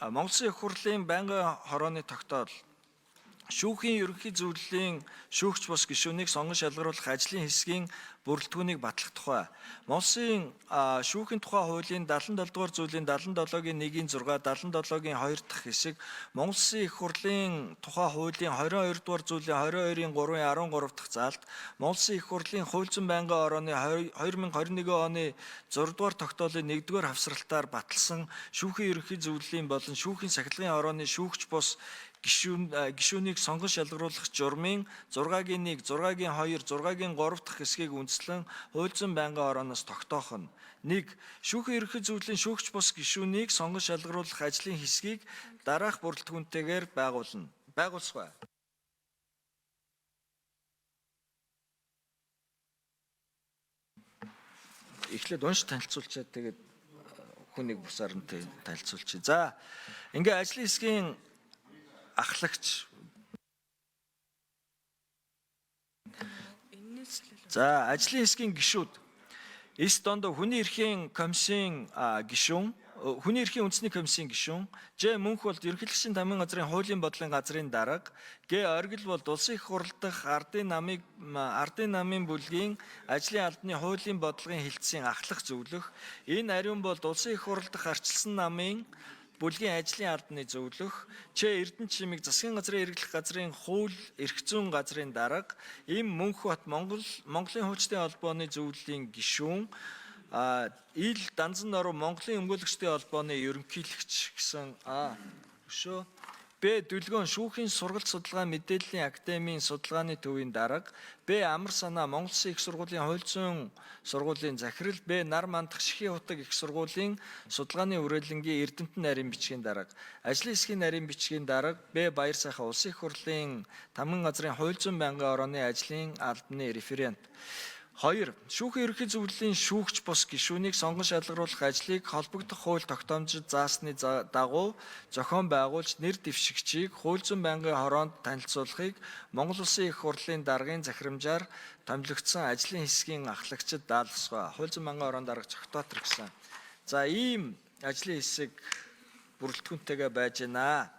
Монгол Улсын их хурлын байнгын хорооны тогтоол шүүхийн ерөнхий зөвлөлийн шүүгч бус гишүүнийг сонгон шалгаруулах ажлын хэсгийн бүрэлдэхүүнийг батлах тухай. Монгол Улсын шүүхийн тухай хуулийн 77 дугаар зүйлийн 77-гийн 1-ийн 6, 77-гийн 2 дахь хэсэг, Монгол Улсын их хурлын тухай хуулийн 22 дугаар зүйлийн 22-ийн 3-ийн 13 дахь заалт, Монгол Улсын их хурлын хууль зүйн байнгын орооны 2021 оны 6 дугаар тогтоолын 1-р хавсралтаар баталсан шүүхийн ерөнхий зөвлөлийн болон шүүхийн сахилгын орооны шүүгч бус гишүүнийг сонгон шалгаруулах журмын 6-гийн 1, 6-гийн 2, 6-гийн 3 дахь хэсгийг үндэслэн хууль зүйн байнгын орооноос тогтоох нь 1. Шүүхийн ерөнхий зөвлөлийн шүүгч бус гишүүнийг сонгон шалгаруулах ажлын хэсгийг дараах бүрэлдэхүүнтэйгээр байгуулсгай. Эхлээд унш танилцуулчаад тэгээд хүнийг бусаар нь танилцуулчих. За, ингээ ажлын хэсгийн ахлагч. За, ажлын хэсгийн гишүүд. Эс дондоо хүний эрхийн комиссийн гишүүн, хүний эрхийн үндэсний комиссийн гишүүн, Ж мөнх бол ерөнхийлөгчийн тамирын газрын хуулийн бодлогын газрын дарга, Г оргил бол улсын их хурл дахь ардын намын бүлгийн ажлын албаны хуулийн бодлогын хэлтсийн ахлах зөвлөх, энэ ариун бол улсын их хурл дахь арчилсан намын бүлгийн ажлын албаны зөвлөх, Ч Эрдэнэ чимэг засгийн газрын эргэлэх газрын хууль эрх зүйн газрын дарга, Им Мөнх бат Монголын хуульчдын холбооны зөвлөлийн гишүүн, Ил Данзан Норов Монголын өмгөөлөгчдийн холбооны ерөнхийлөгч гэсэн өшөө. Б Дүлгөөн шүүхийн сургалт судалгаа мэдээллийн академийн судалгааны төвийн дарга, Б Амар санаа Монгол Улсын их сургуулийн хууль зүйн сургуулийн захирал, Б Нар мандах Шихийн хутаг их сургуулийн судалгааны хүрээлэнгийн Эрдэмтэн нарийн бичгийн дарга, ажлын хэсгийн нарийн бичгийн дарга, Б Баяр сайхан улсын их хурлын тамирын газрын хууль зүйн байнгын орооны ажлын албаны референт. 2. Шүүхийн ерөнхий зөвлөлийн шүүгч бус гишүүнийг сонгон шалгаруулах ажлыг холбогдох хууль тогтоомжид заасны дагуу зохион байгуулж нэр дэвшигчийг хууль зүйн байнгын хороонд танилцуулахыг Монгол Улсын их хурлын даргын захирамжаар томилогдсон ажлын хэсгийн ахлагчид даалгасгай. Хууль зүйн байнгын хороонд дарга Цогтоотор гэсэн. За, ийм ажлын хэсэг бүрэлдэхүүнтэйгээ байж байна.